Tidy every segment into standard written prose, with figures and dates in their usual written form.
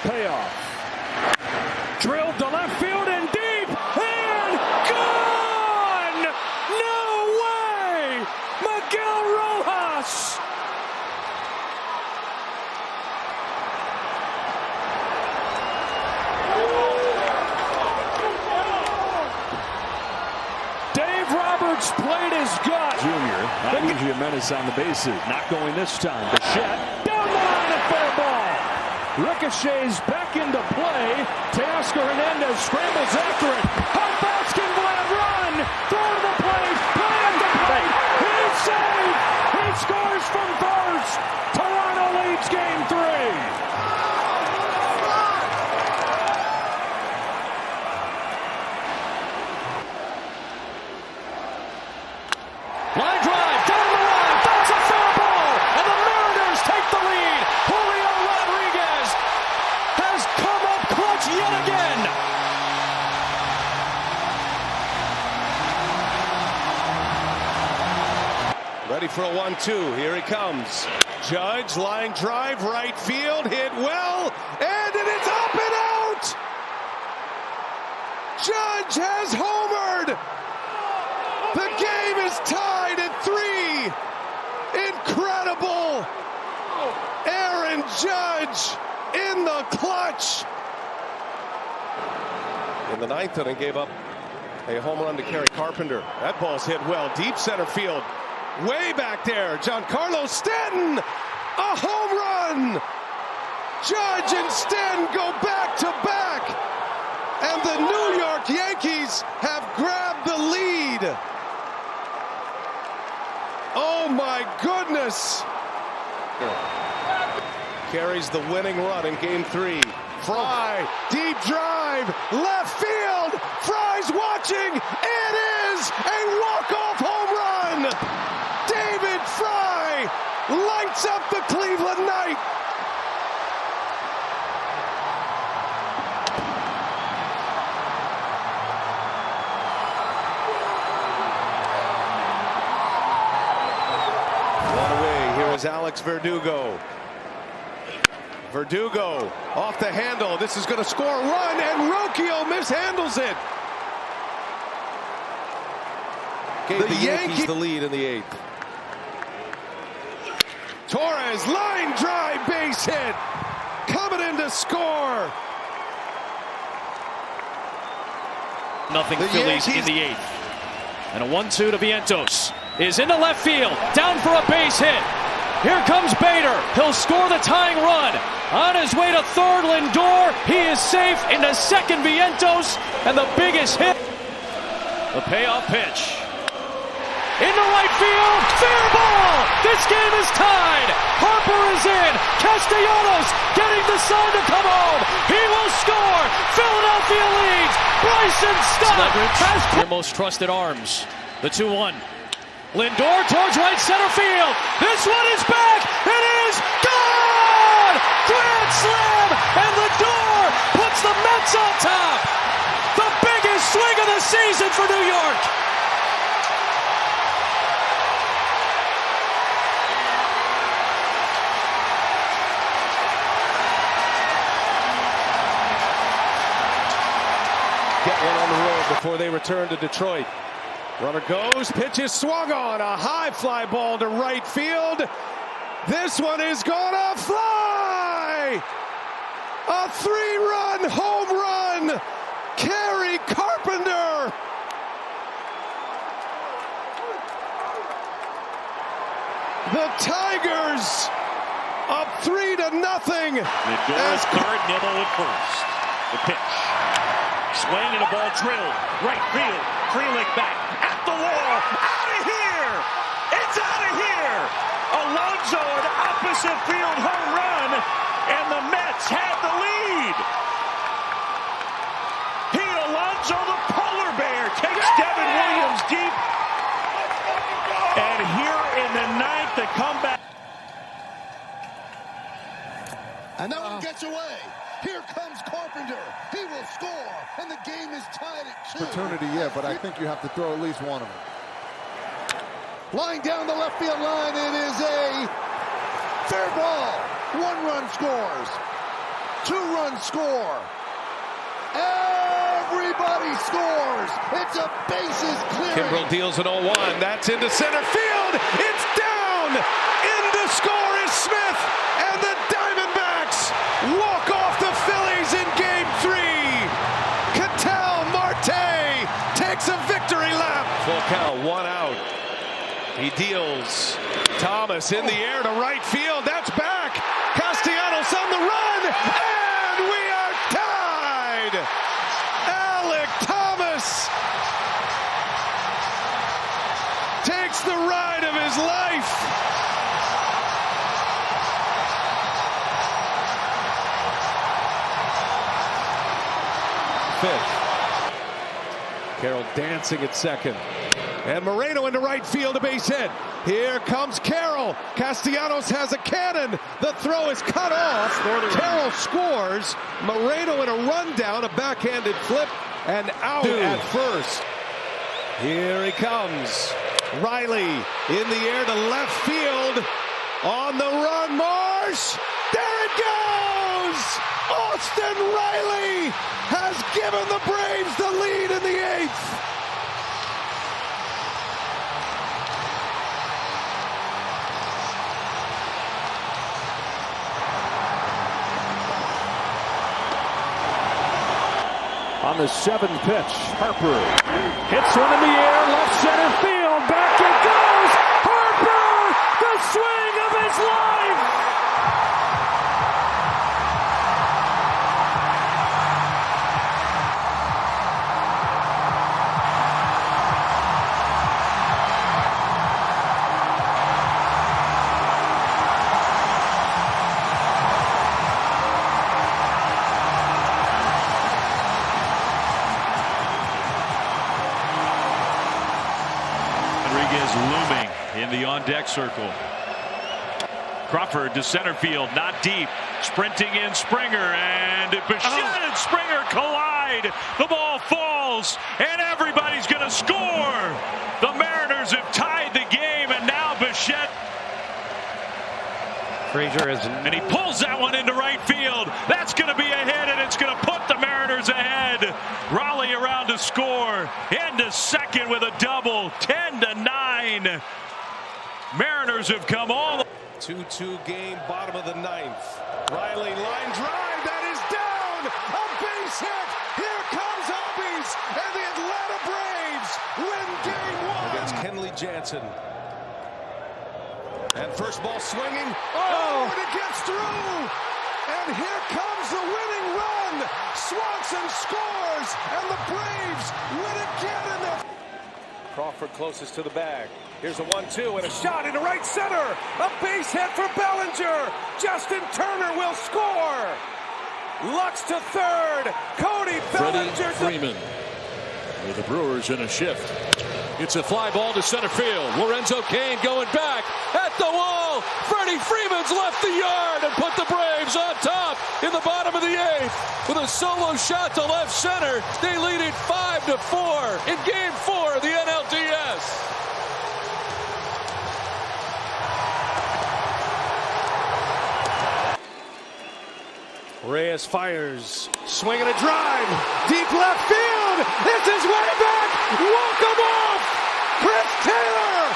Payoff. Drilled to left field and deep and gone! No way! Miguel Rojas! Dave Roberts played his gut. Junior, not usually a menace on the bases. Not going this time. Bichette Down the line, a fair ball. Ricochets back into play. Teoscar Hernandez scrambles after it. How fast can Vlad run? Throw to the plate. Play at the plate. He's safe. He scores from first. Toronto leads game 3. Line drive, down the line, that's a foul ball, and the Mariners take the lead. Julio Rodriguez has come up clutch yet again. Ready for a 1-2, here he comes. Judge, line drive, right field, hit well, and it is up and out! Judge has homered! The game is tied at 3. Incredible. Aaron Judge in the clutch. In the 9th inning, gave up a home run to Kerry Carpenter. That ball's hit well, deep center field. Way back there, Giancarlo Stanton, a home run. Judge and Stanton go back to back. And the New York Yankees have grabbed the lead. Oh my goodness! Carries the winning run in game 3. Fry, deep drive, left field. Fry's watching. It is a walk-off home run. David Fry lights up the Cleveland night. Alex Verdugo. Verdugo off the handle. This is going to score a run, and Rocchio mishandles it. Gave the Yankees the lead in the 8th. Torres, line drive, base hit. Coming in to score. Nothing Phillies in the 8th. And a 1-2 to Vientos. Is into left field. Down for a base hit. Here comes Bader. He'll score the tying run. On his way to third, Lindor. He is safe into second, Vientos. And the biggest hit. The payoff pitch. Into right field. Fair ball. This game is tied. Harper is in. Castellanos getting the sign to come home. He will score. Philadelphia leads. Bryson Stott has your most trusted arms. The 2-1. Lindor towards right center field. This one is back. It is gone! Grand slam! And Lindor puts the Mets on top. The biggest swing of the season for New York. Get one on the road before they return to Detroit. Runner goes, pitch is swung on, a high fly ball to right field. This one is gonna fly! A 3-run home run! Kerry Carpenter! The Tigers up 3-0. Lindor's guard nibble at first. The pitch. Swing and a ball drilled. Right field. Frelick back. At the wall. Out of here! It's out of here! Alonso, an opposite field home run. And the Mets had the lead. Pete Alonso, the polar bear, takes Devin Williams deep. And here in the 9th, the comeback. And that one gets away. Here comes Carpenter. He will score, and the game is tied at 2. Opportunity, yeah, but I think you have to throw at least one of them. Line down the left field line. It is a fair ball. 1 run scores. 2-run score. Everybody scores. It's a bases clearing. Kimbrel deals an 0-1. That's into center field. It's down. In to score is Smith. And the Diamondbacks walk off the Phillies in Game 3. Ketel Marte takes a victory lap. Full count, 1 out. He deals. Thomas in the air to right field. That's back. Castellanos on the run. And we are tied. Alec Thomas takes the ride of his life. Fifth. Carroll dancing at second. And Moreno into right field, a base hit. Here comes Carroll. Castellanos has a cannon. The throw is cut off. Carroll scores. Moreno in a rundown, a backhanded flip, and out at first. Here he comes. Riley in the air to left field. On the run, Marsh. There it goes! Austin Riley has given the Braves the lead in the 8th. On the 7th pitch, Harper hits one in the air, left center field, back it goes! Harper, the swing of his life! Rodriguez looming in the on-deck circle. Crawford to center field, not deep. Sprinting in Springer, and Bichette and Springer collide. The ball falls, and everybody's going to score. The Mariners have tied the game, and now Bichette. And he pulls that one into right field. That's going to be a hit, and it's going to put the Mariners ahead. Raleigh around to score. Into second with a double. 10-9. Mariners have come all. 2-2 game, bottom of the 9th. Riley line drive, that is down. A base hit. Here comes Albies, and the Atlanta Braves win Game 1 against Kenley Jansen. And first ball swinging. Oh, and it gets through. And here comes the winning run. Swanson scores, and the Braves win again in the. Crawford closest to the bag. Here's a 1-2 and a shot into right center. A base hit for Bellinger. Justin Turner will score. Lux to third. Cody Bellinger. Freeman with the Brewers in a shift. It's a fly ball to center field. Lorenzo Cain going back at the wall. Freddie Freeman's left the yard and put the Braves on top in the bottom of the 8th. With a solo shot to left center, they lead it 5-4 in Game 4 of the NLDS. Reyes fires. Swing and a drive. Deep left field. This is way back. Walk him off. Chris Taylor.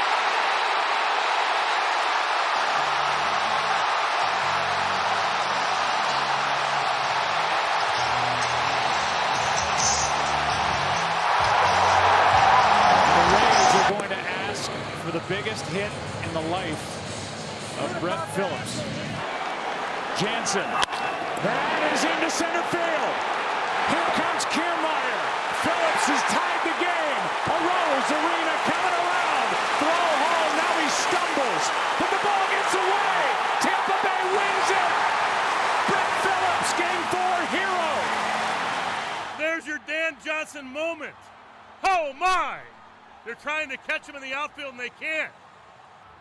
The Rays are going to ask for the biggest hit in the life of Brett Phillips. Jansen. That is into center field. Here comes Kiermaier. Phillips has tied the game. Arose Arena coming around. Throw home. Now he stumbles. But the ball gets away. Tampa Bay wins it. Brett Phillips, Game 4 hero. There's your Dan Johnson moment. Oh my! They're trying to catch him in the outfield and they can't.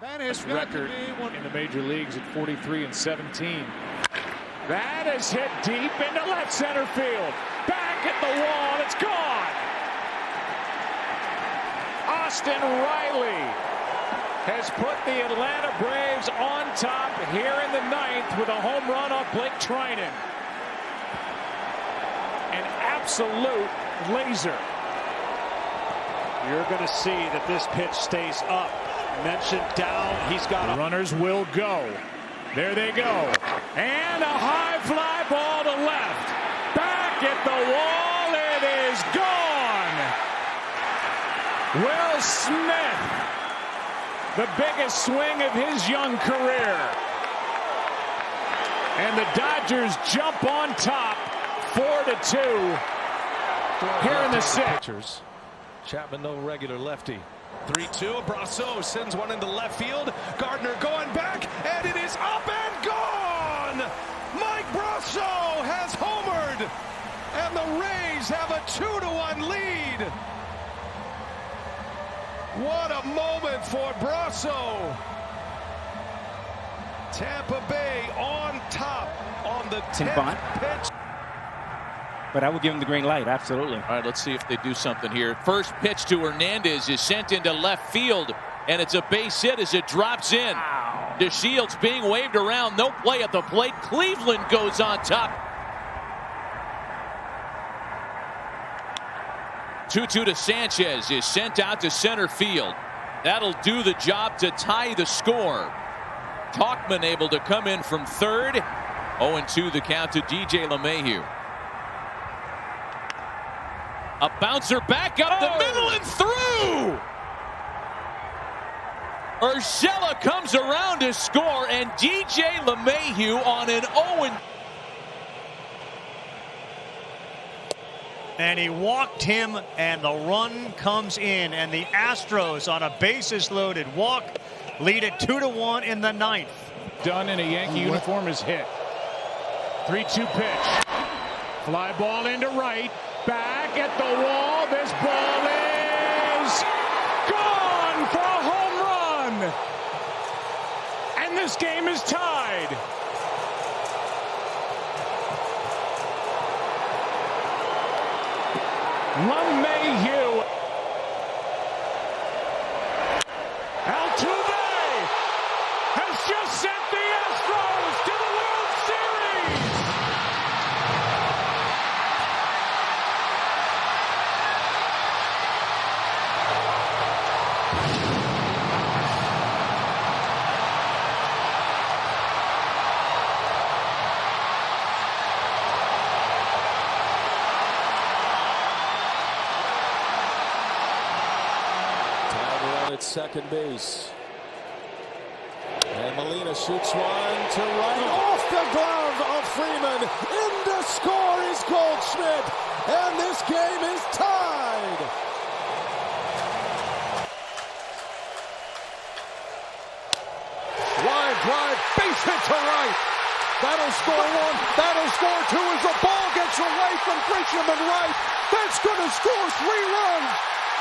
That is record in the major leagues at 43-17. That is hit deep into left center field. Back at the wall, it's gone. Austin Riley has put the Atlanta Braves on top here in the 9th with a home run off Blake Trinan. an absolute laser. You're going to see that this pitch stays up. Mentioned down. He's got The runners will go. There they go. And a high fly ball to left. Back at the wall. It is gone. Will Smith, the biggest swing of his young career. And the Dodgers jump on top 4-2 here in the sixth. Chapman, no regular lefty. 3-2. Brasso sends one into left field. Gardner going back, and it is up and gone. Mike Brasso has homered, and the Rays have a 2-1 lead. What a moment for Brasso. Tampa Bay on top on the 10th pitch. But I would give him the green light, absolutely. All right, let's see if they do something here. First pitch to Hernandez is sent into left field, and it's a base hit as it drops in. Wow. DeShields being waved around, no play at the plate. Cleveland goes on top. 2-2 to Sanchez is sent out to center field. That'll do the job to tie the score. Tauchman able to come in from third. 0-2 the count to DJ LeMahieu. A bouncer back up the middle and through. Urshela comes around to score, and DJ LeMahieu on an 0. And he walked him, and the run comes in, and the Astros on a bases-loaded walk lead it 2-1 in the 9th. Done in a Yankee uniform is hit. 3-2 pitch. Fly ball into right. Back at the wall. This ball is gone for a home run. And this game is tied. LeMahieu. Altuve has just sent the Astros to the World Series. At second base. And Molina shoots one to right. Off the glove of Freeman. In to score is Goldschmidt. And this game is tied. Line drive, base hit to right. That'll score one. That'll score two as the ball gets away from Grisham and right. That's going to score 3 runs.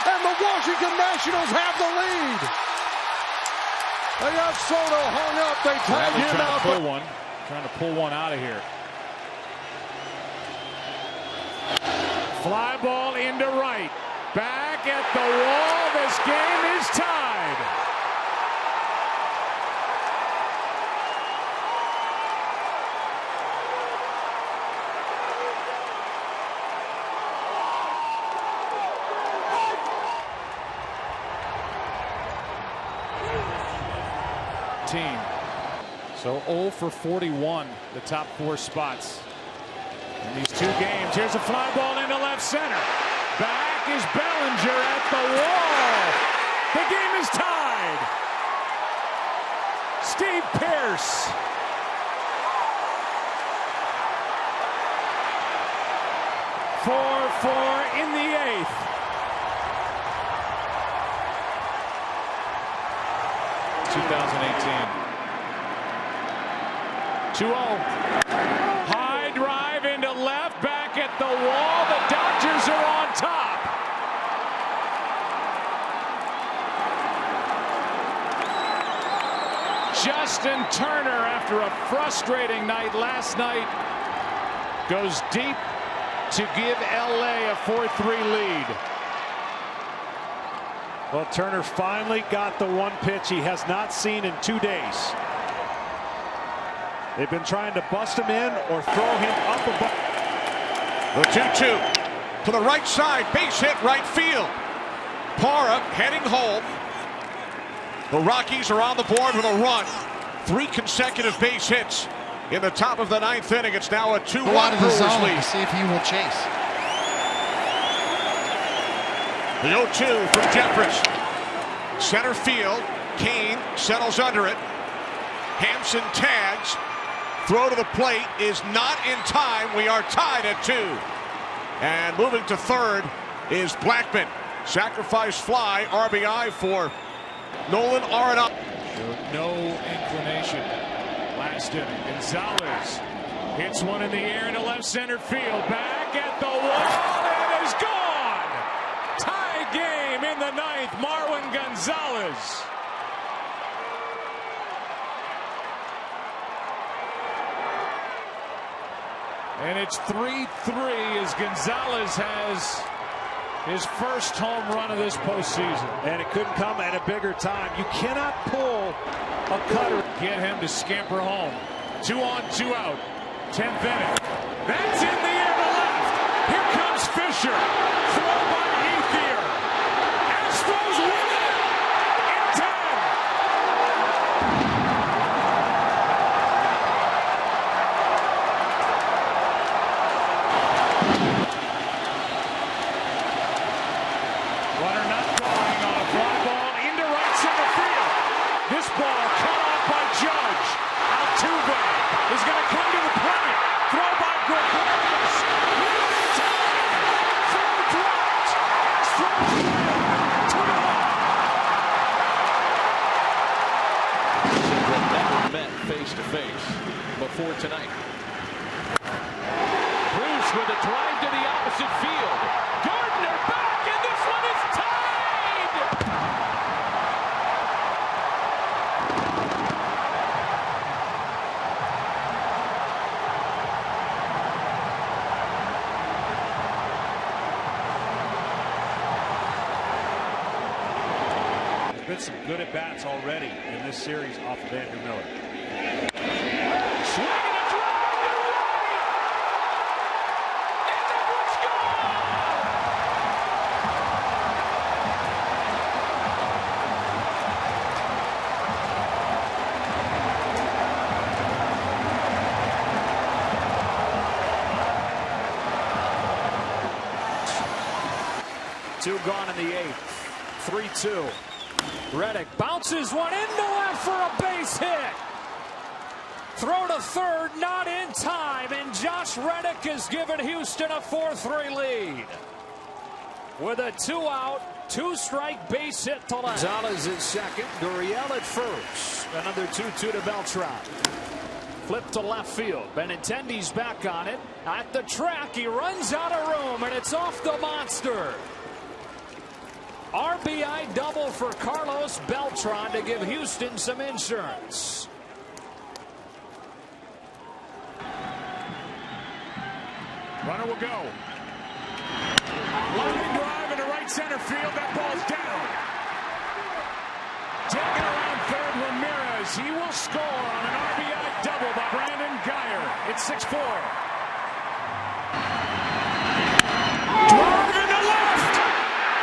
And the Washington Nationals have the lead. They got Soto hung up. They tagged him out. Trying to pull one out of here. Fly ball into right. Back at the wall. This game is tied. Team. So 0 for 41, the top 4 spots in these 2 games. Here's a fly ball into left center. Back is Bellinger at the wall. The game is tied. Steve Pearce. .44 in the 8th. 2018. 2-0. High drive into left, back at the wall. The Dodgers are on top. Justin Turner, after a frustrating night last night, goes deep to give LA a 4-3 lead. Well, Turner finally got the one pitch he has not seen in 2 days. They've been trying to bust him in or throw him up above. The 2-2 to the right side, base hit right field. Parra heading home. The Rockies are on the board with a run. 3 consecutive base hits in the top of the 9th inning. It's now a 2-1 Brewers lead. See if he will chase. The 0-2 from Jeffress. Center field. Kane settles under it. Hampson tags. Throw to the plate is not in time. We are tied at 2. And moving to third is Blackman. Sacrifice fly, RBI for Nolan Arenado. Showed no inclination last inning. Gonzalez hits one in the air into left center field. Back at the wall. It is gone. Tie game in the 9th. Marwin Gonzalez. And it's 3-3 as Gonzalez has his first home run of this postseason. And it couldn't come at a bigger time. You cannot pull a cutter. Get him to scamper home. 2 on, 2 out. 10th inning. That's in the air to left. Here comes Fisher. Throw by Ethier. Astros win it in 10. Runner not going on a fly ball into right center field. This ball cut off by Judge. Altuve is going to come to the plate. Throw by Gregorius. Throw dropped. Astros win. 2-1. Never met face to face before tonight. Bruce with a drive to the opposite field. Gardner back, and this one is tied. There's been some good at-bats already in this series off of Andrew Miller. Swing and a drive to right. And that one's gone. 2 gone in the 8th. 3-2. Reddick bounces one into left for a base hit. Throw to third, not in time, and Josh Reddick has given Houston a 4-3 lead. With a 2-out, 2-strike base hit to left. Gonzalez at second, Gurriel at first. Another 2-2 to Beltran. Flip to left field. Benintendi's back on it. At the track, he runs out of room, and it's off the monster. RBI double for Carlos Beltran to give Houston some insurance. Runner will go. Line drive into right center field. That ball's down. Taking around third, Ramirez. He will score on an RBI double by Brandon Guyer. It's 6-4. Drive into left.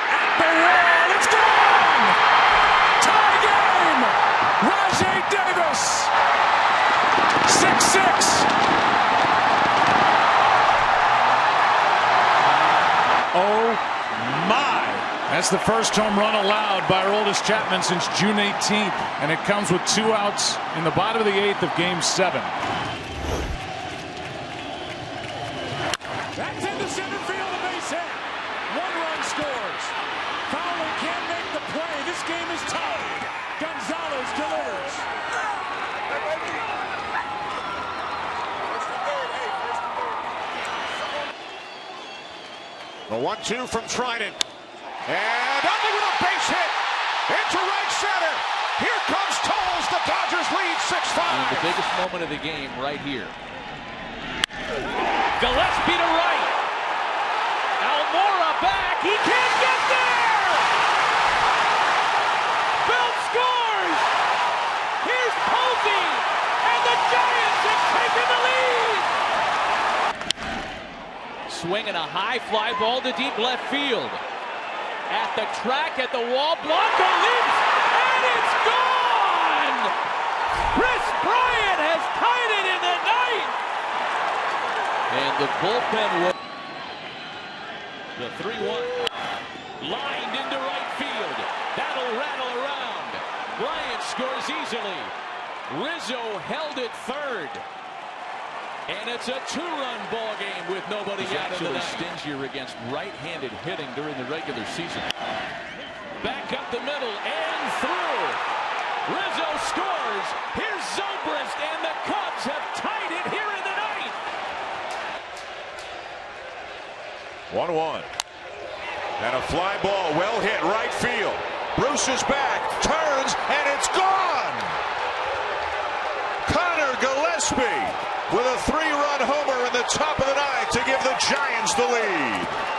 At the wall. It's gone. Tie game. Rajai Davis. 6-6. Oh my. That's the first home run allowed by Aroldis Chapman since June 18th, and it comes with 2 outs in the bottom of the 8th of Game 7. That's into center field, a base hit. 1 run scores. Fowler can't make the play. This game is tied. Gonzalez delivers. The 1-2 from Trident. And Dudley with a base hit into right center. Here comes Tolles. The Dodgers lead 6-5. The biggest moment of the game right here. Gillespie to right. Almora back. He can't get there. Belt scores. Here's Posey. And the Giants have taken the lead. swing and a high fly ball to deep left field. At the track, at the wall, Blanco leaps, and it's gone! Chris Bryant has tied it in the ninth! And the bullpen was the 3-1. Lined into right field. That'll rattle around. Bryant scores easily. Rizzo held it third. And it's a 2-run ball game with nobody out of the ninth. Stingier against right-handed hitting during the regular season. Back up the middle and through. Rizzo scores. Here's Zobrist, and the Cubs have tied it here in the ninth. 1-1. And a fly ball well hit right field. Bruce is back, turns, and it's gone! Connor Gillespie with a 3-run homer in the top of the ninth to give the Giants the lead.